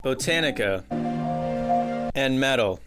Botanica and metal.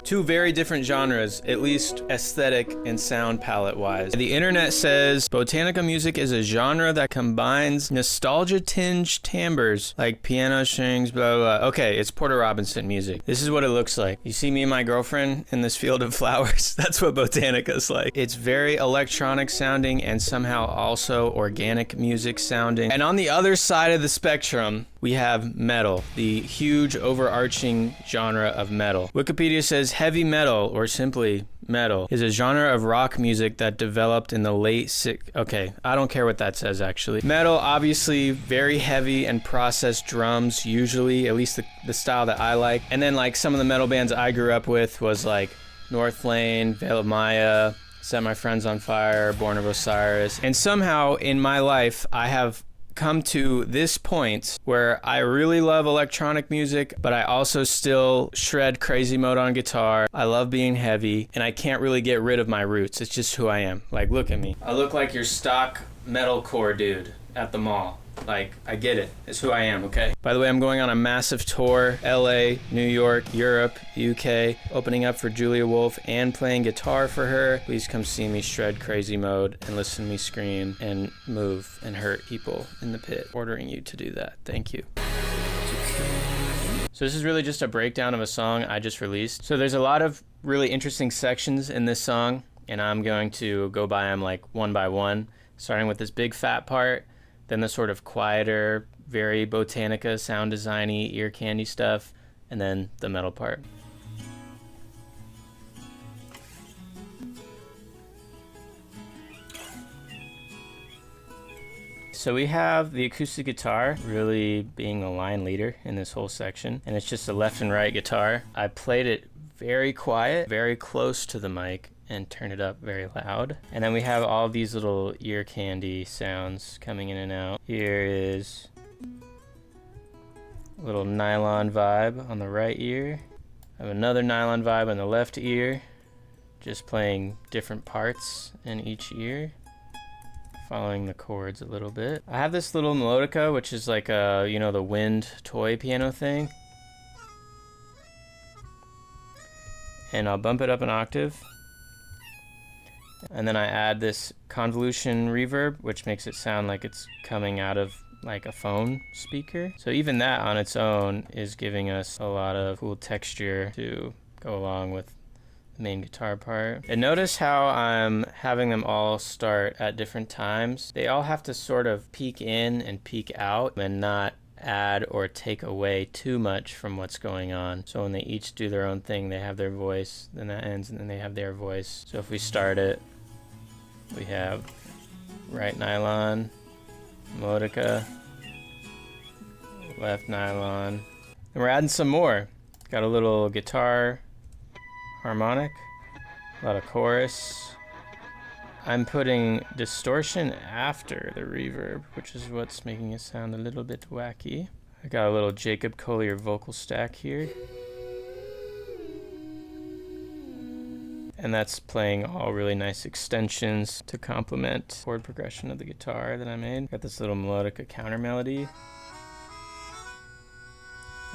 Two very different genres, at least aesthetic and sound palette wise. The internet says Botanica music is a genre that combines nostalgia-tinged timbres like piano strings, blah, blah, blah. Okay, it's Porter Robinson music. This is what it looks like. You see me and my girlfriend in this field of flowers? That's what Botanica's like. It's very electronic sounding and somehow also organic music sounding. And on the other side of the spectrum, we have metal, the huge overarching genre of metal. Wikipedia says heavy metal, or simply metal, is a genre of rock music that developed in the okay, I don't care what that says actually. Metal, obviously very heavy and processed drums, usually, at least the style that I like. And then like some of the metal bands I grew up with was like Northlane, Veil of Maya, Set My Friends on Fire, Born of Osiris. And somehow in my life, I have come to this point where I really love electronic music, but I also still shred crazy mode on guitar. I love being heavy, and I can't really get rid of my roots. It's just who I am. Like, look at me. I look like your stock metalcore dude at the mall. Like, I get it. It's who I am, okay? By the way, I'm going on a massive tour. LA, New York, Europe, UK, opening up for Julia Wolf and playing guitar for her. Please come see me shred crazy mode and listen to me scream and move and hurt people in the pit. Ordering you to do that. Thank you. So this is really just a breakdown of a song I just released. So there's a lot of really interesting sections in this song, and I'm going to go by them like one by one, starting with this big fat part, then the sort of quieter, very Botanica sound designy, ear candy stuff, and then the metal part. So we have the acoustic guitar really being the line leader in this whole section, and it's just a left and right guitar. I played it very quiet, very close to the mic, and turn it up very loud. And then we have all these little ear candy sounds coming in and out. Here is a little nylon vibe on the right ear. I have another nylon vibe on the left ear, just playing different parts in each ear, following the chords a little bit. I have this little melodica, which is like a, you know, the wind toy piano thing. And I'll bump it up an octave. And then I add this convolution reverb, which makes it sound like it's coming out of like a phone speaker. So even that on its own is giving us a lot of cool texture to go along with the main guitar part. And notice how I'm having them all start at different times. They all have to sort of peak in and peak out and not add or take away too much from what's going on. So when they each do their own thing, they have their voice, then that ends, and then they have their voice. So if we start it, we have right nylon, melodica, left nylon, and we're adding some more. Got a little guitar harmonic, a lot of chorus. I'm putting distortion after the reverb, which is what's making it sound a little bit wacky. I got a little Jacob Collier vocal stack here. And that's playing all really nice extensions to complement chord progression of the guitar that I made. Got this little melodica counter melody.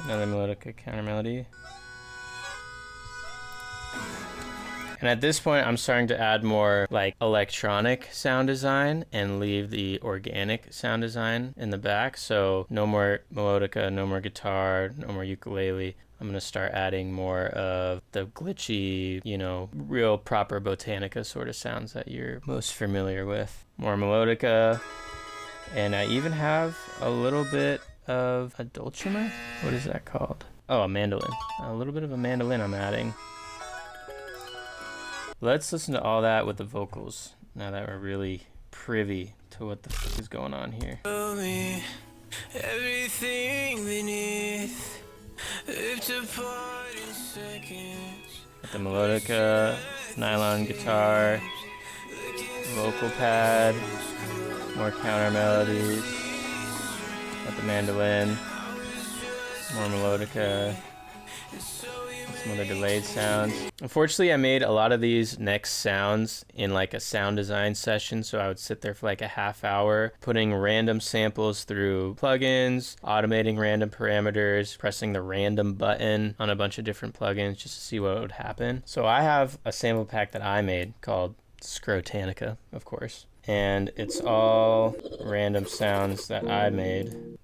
Another melodica counter melody. And at this point, I'm starting to add more like electronic sound design and leave the organic sound design in the back. So no more melodica, no more guitar, no more ukulele. I'm gonna start adding more of the glitchy, you know, real proper Botanica sort of sounds that you're most familiar with. More melodica, and I even have a little bit of a dulcimer. What is that called? Oh, a mandolin. A little bit of a mandolin I'm adding. Let's listen to all that with the vocals, now that we're really privy to what the fuck is going on here. Everything beneath, ripped apart in seconds. Got the melodica, nylon guitar, vocal pad, more counter melodies. Got the mandolin, more melodica. Some other delayed sounds. Unfortunately, I made a lot of these next sounds in like a sound design session, so I would sit there for like a half hour putting random samples through plugins, automating random parameters, pressing the random button on a bunch of different plugins just to see what would happen. So I have a sample pack that I made called Scrotanica, of course, and it's all random sounds that I made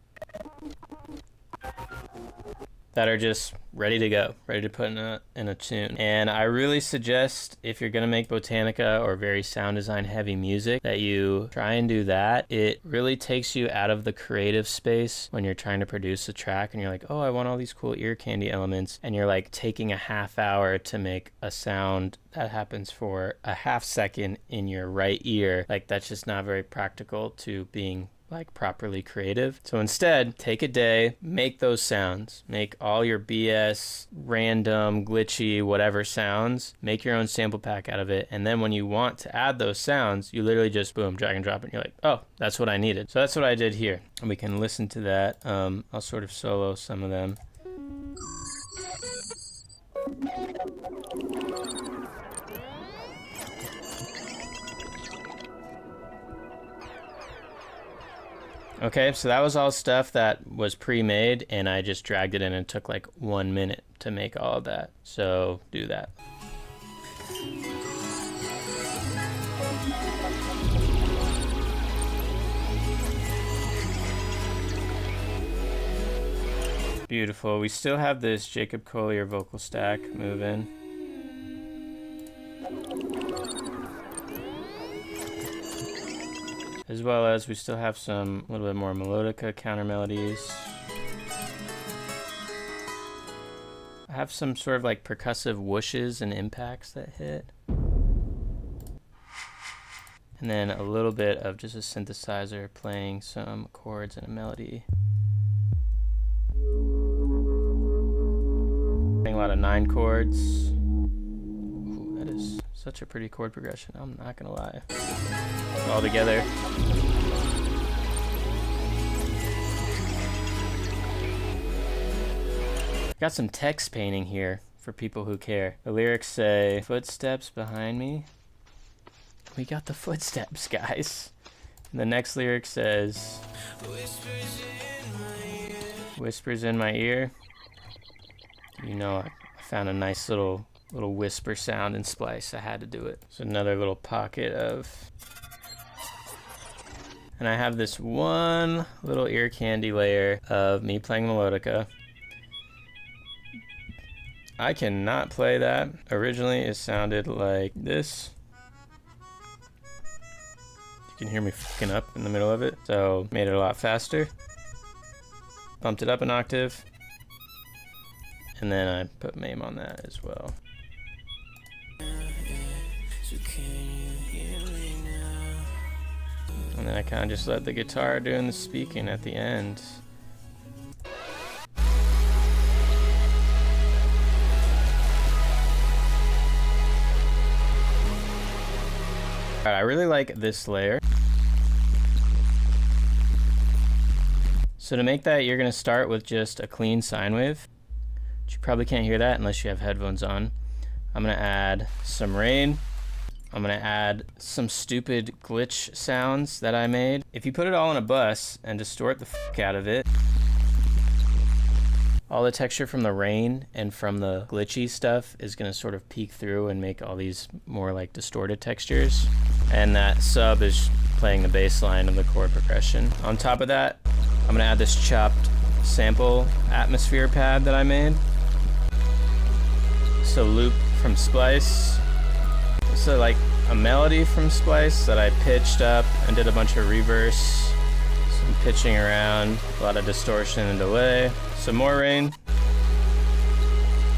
that are just ready to go, ready to put in a tune. And I really suggest, if you're gonna make Botanica or very sound design heavy music, that you try and do that. It really takes you out of the creative space when you're trying to produce a track and you're like, oh, I want all these cool ear candy elements, and you're like taking a half hour to make a sound that happens for a half second in your right ear. Like, that's just not very practical to being like properly creative. So instead, take a day, make those sounds, make all your BS, random, glitchy, whatever sounds, make your own sample pack out of it. And then when you want to add those sounds, you literally just boom, drag and drop it. And you're like, oh, that's what I needed. So that's what I did here. And we can listen to that. I'll sort of solo some of them. Okay, so that was all stuff that was pre-made, and I just dragged it in and took like 1 minute to make all of that. So do that. Beautiful. We still have this Jacob Collier vocal stack moving. As well as we still have some a little bit more melodica counter melodies. I have some sort of like percussive whooshes and impacts that hit. And then a little bit of just a synthesizer playing some chords and a melody. Playing a lot of 9 chords. Ooh, that is such a pretty chord progression, I'm not gonna lie. All together. Got some text painting here for people who care. The lyrics say, footsteps behind me. We got the footsteps, guys. And the next lyric says, whispers in my ear. You know, I found a nice little whisper sound in Splice. I had to do it. So another little pocket of... And I have this one little ear candy layer of me playing melodica. I cannot play that. Originally it sounded like this. You can hear me fucking up in the middle of it. So made it a lot faster. Bumped it up an octave. And then I put MAME on that as well. And then I kind of just let the guitar doing the speaking at the end. Alright, I really like this layer. So to make that, you're going to start with just a clean sine wave. But you probably can't hear that unless you have headphones on. I'm going to add some rain. I'm going to add some stupid glitch sounds that I made. If you put it all in a bus and distort the fuck out of it, all the texture from the rain and from the glitchy stuff is going to sort of peek through and make all these more like distorted textures. And that sub is playing the bass line of the chord progression. On top of that, I'm going to add this chopped sample atmosphere pad that I made. So loop from Splice. So like a melody from Splice that I pitched up and did a bunch of reverse, some pitching around, a lot of distortion and delay, some more rain.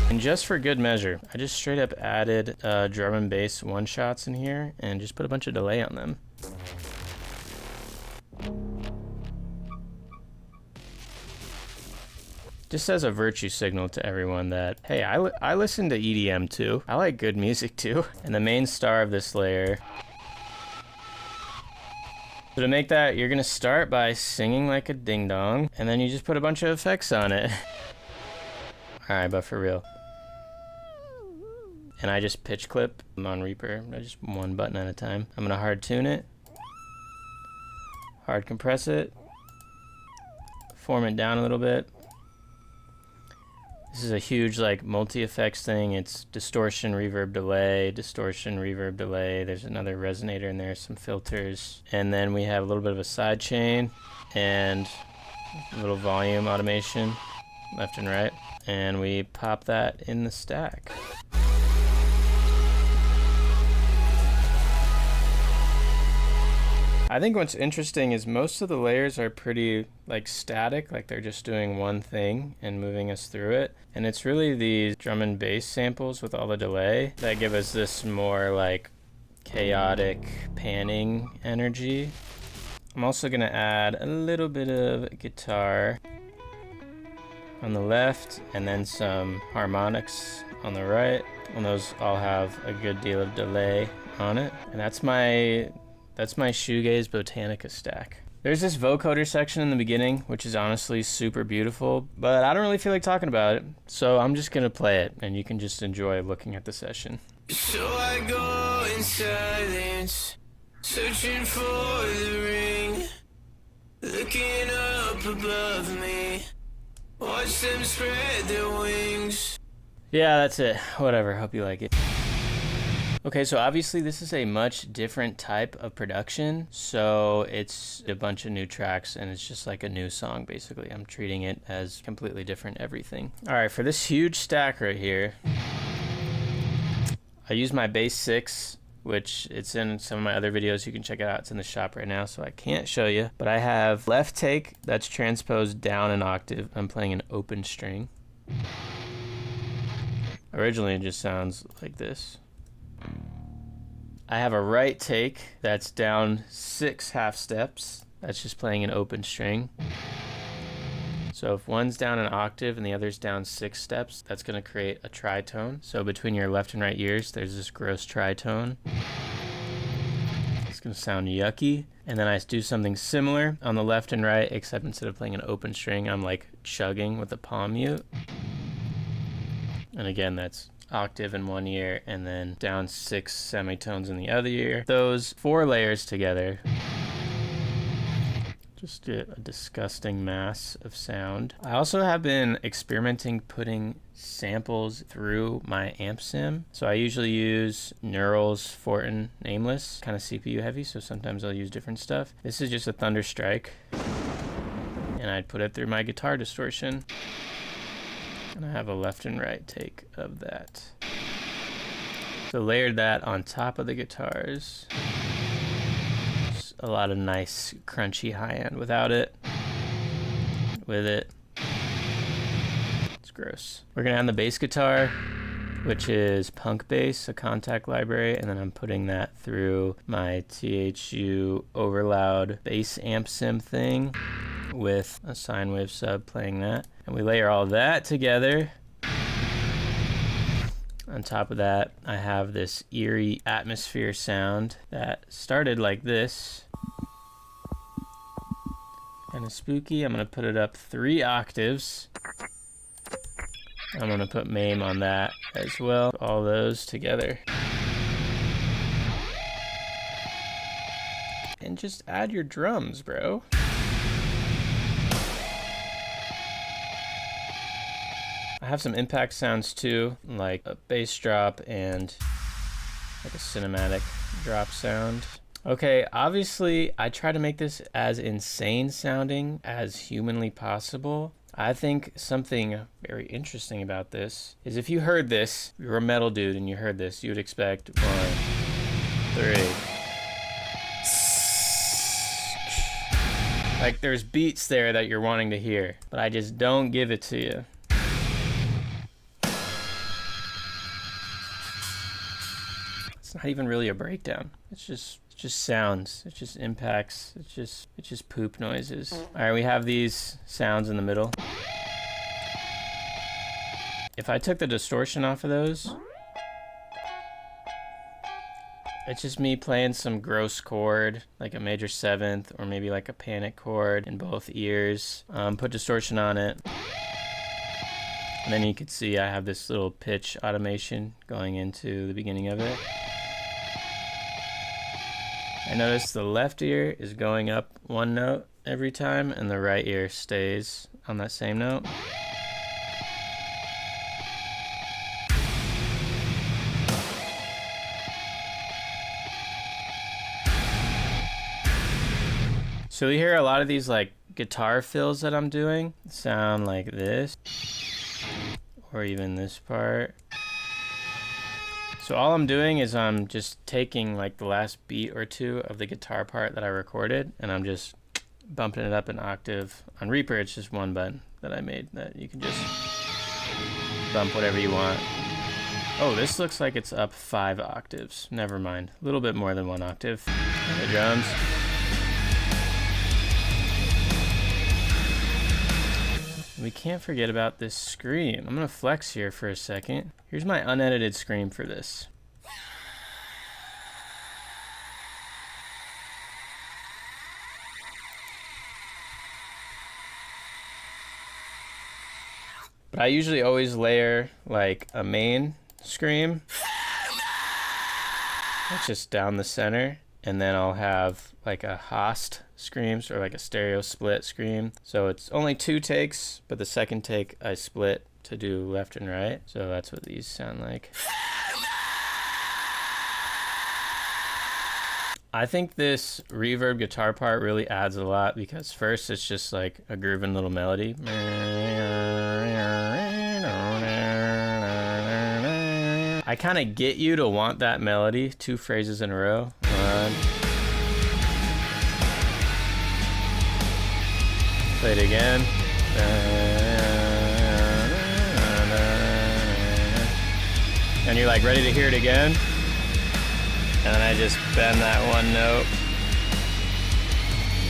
And just for good measure, I just straight up added drum and bass one-shots in here and just put a bunch of delay on them. Just as a virtue signal to everyone that, hey, I listen to EDM too. I like good music too. And the main star of this layer. So to make that, you're gonna start by singing like a ding dong, and then you just put a bunch of effects on it. Alright, but for real. And I just pitch clip on Reaper. I just one button at a time. I'm gonna hard tune it. Hard compress it. Form it down a little bit. This is a huge like multi-effects thing. It's distortion, reverb, delay, distortion, reverb, delay. There's another resonator in there, some filters. And then we have a little bit of a side chain and a little volume automation left and right. And we pop that in the stack. I think what's interesting is most of the layers are pretty like static, like they're just doing one thing and moving us through it. And it's really these drum and bass samples with all the delay that give us this more like chaotic panning energy. I'm also gonna add a little bit of guitar on the left and then some harmonics on the right. And those all have a good deal of delay on it. And that's my Shoegaze Botanica stack. There's this vocoder section in the beginning, which is honestly super beautiful, but I don't really feel like talking about it, so I'm just gonna play it, and you can just enjoy looking at the session. So I go in silence, searching for the ring, looking up above me, watch them spread their wings. Yeah, that's it. Whatever, hope you like it. Okay, so obviously this is a much different type of production, so it's a bunch of new tracks and it's just like a new song basically. I'm treating it as completely different everything. Alright, for this huge stack right here, I use my bass 6, which it's in some of my other videos. You can check it out. It's in the shop right now, so I can't show you. But I have left take that's transposed down an octave. I'm playing an open string. Originally it just sounds like this. I have a right take that's down 6 half steps. That's just playing an open string. So if one's down an octave and the other's down 6 steps, that's going to create a tritone. So between your left and right ears, there's this gross tritone. It's going to sound yucky. And then I do something similar on the left and right, except instead of playing an open string, I'm like chugging with a palm mute. And again, that's octave in one ear and then down 6 semitones in the other ear. Those 4 layers together just get a disgusting mass of sound. I also have been experimenting putting samples through my amp sim. So I usually use Neural's Fortin Nameless, kind of CPU heavy, so sometimes I'll use different stuff. This is just a Thunder Strike, and I'd put it through my guitar distortion. And I have a left and right take of that. So layered that on top of the guitars. Just a lot of nice crunchy high end without it. With it. It's gross. We're gonna add the bass guitar, which is Punk Bass, a contact library, and then I'm putting that through my THU Overloud bass amp sim thing with a sine wave sub playing that. And we layer all that together. On top of that, I have this eerie atmosphere sound that started like this. Kind of spooky. I'm gonna put it up 3 octaves. I'm gonna put MAME on that as well. All those together. And just add your drums, bro. I have some impact sounds too, like a bass drop and like a cinematic drop sound. Okay, obviously I try to make this as insane sounding as humanly possible. I think something very interesting about this is if you heard this, you're a metal dude and you heard this, you would expect 1, 3. Like there's beats there that you're wanting to hear, but I just don't give it to you. It's not even really a breakdown. It's just sounds. It's just impacts. It's just poop noises. All right, we have these sounds in the middle. If I took the distortion off of those, it's just me playing some gross chord, like a major 7th, or maybe like a panic chord in both ears. Put distortion on it. And then you can see I have this little pitch automation going into the beginning of it. I notice the left ear is going up one note every time, and the right ear stays on that same note. So you hear a lot of these like guitar fills that I'm doing sound like this, or even this part. So all I'm doing is I'm just taking like the last beat or two of the guitar part that I recorded, and I'm just bumping it up an octave. On Reaper, it's just one button that I made that you can just bump whatever you want. Oh, this looks like it's up 5 octaves. Never mind. A little bit more than 1 octave. The drums. We can't forget about this scream. I'm gonna flex here for a second. Here's my unedited scream for this. But I usually always layer like a main scream. That's just down the center. And then I'll have like a host screams or like a stereo split scream. So it's only 2 takes, but the second take I split to do left and right. So that's what these sound like. I think this reverb guitar part really adds a lot because first it's just like a grooving little melody. I kind of get you to want that melody 2 phrases in a row. 1. Play it again. And you're like ready to hear it again. And then I just bend that one note.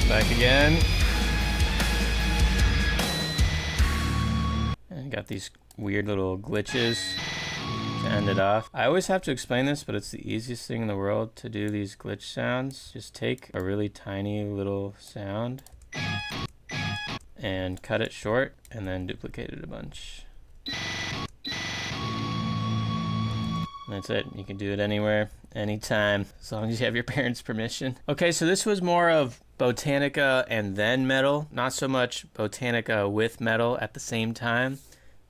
Back again. And got these weird little glitches to end it off. I always have to explain this, but it's the easiest thing in the world to do these glitch sounds. Just take a really tiny little sound and cut it short and then duplicate it a bunch. And that's it. You can do it anywhere, anytime, as long as you have your parents' permission. Okay, so this was more of Botanica and then metal, not so much Botanica with metal at the same time.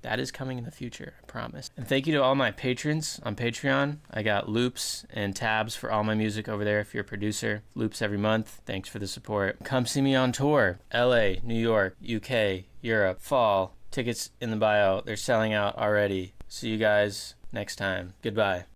That is coming in the future, I promise. And thank you to all my patrons on Patreon. I got loops and tabs for all my music over there if you're a producer. Loops every month. Thanks for the support. Come see me on tour. LA, New York, UK, Europe, fall. Tickets in the bio. They're selling out already. See you guys next time. Goodbye.